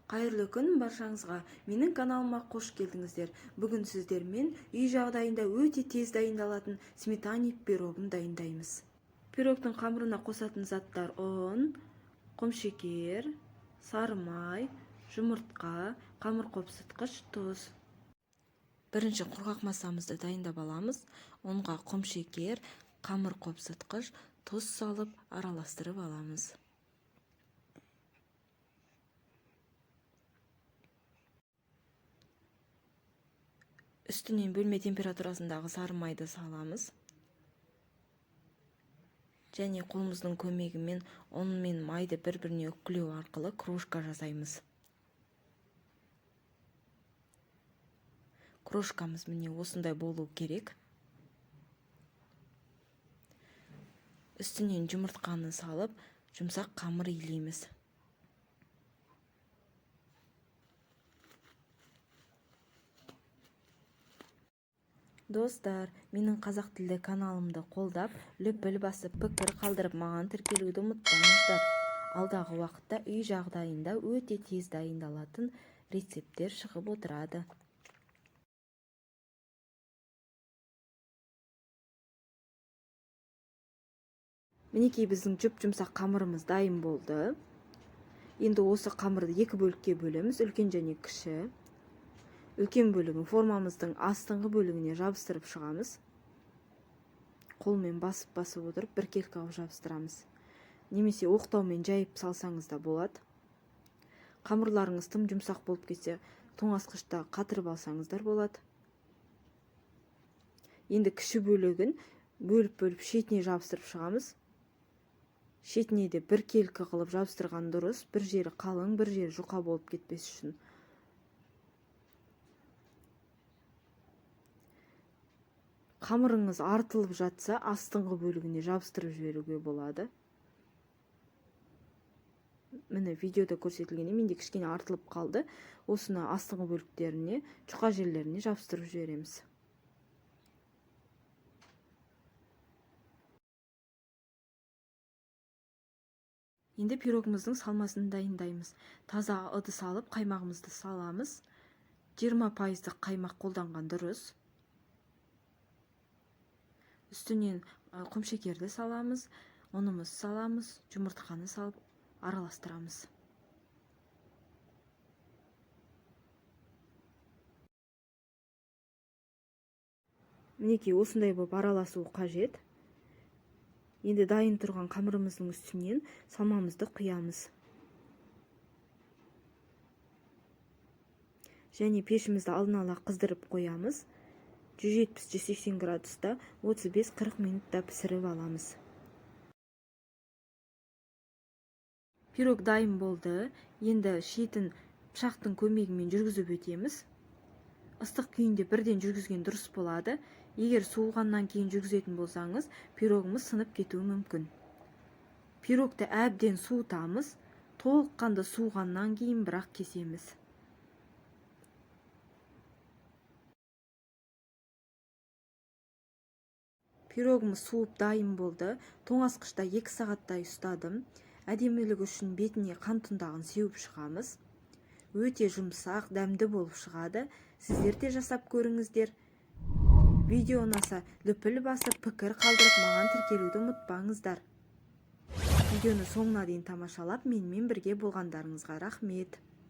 Кайырлы күн баршаңызға. Менің каналыма қош келдіңіздер. Бүгін сіздермен үй жағдайында өте тез дайындалатын сметанник пирогын дайындаймыз. Пирогтың қамырына қосатын заттар: ұн, құмшекер, сары май, жұмыртқа, қамыр қопсытқыш, тұз. Бірінші құрғақ массамызды дайындап аламыз. Онға құмшекер, қамыр қопсытқыш, тұз салып араластырып аламыз. Үстінен бөлме температурасындағы сары майды саламыз. Және қолымыздың көмегімен ұн мен майды бір-біріне үкілеу арқылы крошка жасаймыз. Крошкамыз міне осындай болу керек. Үстінен жұмыртқаны салып, жұмсақ қамыр илейміз. Достар, менің қазақ тілді каналымды қолдап, лүпіл басып, пікір қалдырып, маған тіркелуді ұмытпаңыздар. Алдағы уақытта үй жағдайында өте тез дайындалатын рецепттер шығып отырады. Мінекей біздің жүп-жұмсақ қамырымыз дайын болды. Енді осы қамырды екі бөлікке бөлеміз, үлкен және кіші. Үлкен бөлігін формамыздың астыңғы бөлігіне жабыстырып шығамыз. Қолмен басып отырып біркелкі қылып жабыстырамыз. Немесе оқтаумен жайып салсаңыз да болады. Қамырларыңыз тым жұмсақ болып кетсе, тоңазытқышта қатырып алсаңыздар болады. Енді кіші бөлігін бөліп шетіне жабыстырып шығамыз. Шетіне де біркелкі қылып жабыстырған дұрыс, бір жері қалың, бір жері жұқа болып кетпес үшін. Қамырыңыз артылып жатса, астыңғы бөлігіне жабыстырып жіберуге болады. Міне видеода көрсетілгенде менде кішкене артылып қалды. Осыны астыңғы бөліктеріне, жұқа жерлеріне жабыстырып жібереміз. Енді пирогымыздың салмасын дайындаймыз. Таза ыдыс алып, қаймағымызды саламыз. 20% қаймақ қолданған дұрыс. Үстінен құмшекерді саламыз, ұнымызды саламыз, жұмыртқаны салып араластырамыз. Мінекей осындай болып араласу қажет. Енді дайын тұрған қамырымыздың үстінен салмамызды құямыз. Және пешімізді алдын ала қыздырып қоямыз. 170-180 градуста 35-40 минутта пісіріп аламыз. Пирог дайын болды. Енді шетін пышақтың көмегімен жүргізіп өтеміз. Ыстық күйінде бірден жүргізген дұрыс болады. Егер суығаннан кейін жүргізетін болсаңыз, пирогымыз сынып кетуі мүмкін. Пирогты әбден суытамыз. Толыққанды суығаннан кейін бірақ кесеміз. Пирогымыз суып дайын болды. Тоңазытқышта 2 сағаттай ұстадым. Әдемілігі үшін бетіне қан тұндағын сеуіп шығамыз. Өте жұмсақ, дәмді болып шығады. Сіздер де жасап көріңіздер. Видео ұнаса лүпіл басып, пікір қалдырып, маған тіркелуді ұмытпаңыздар. Видеоны соңына дейін тамашалап, менімен бірге болғандарыңызға рахмет.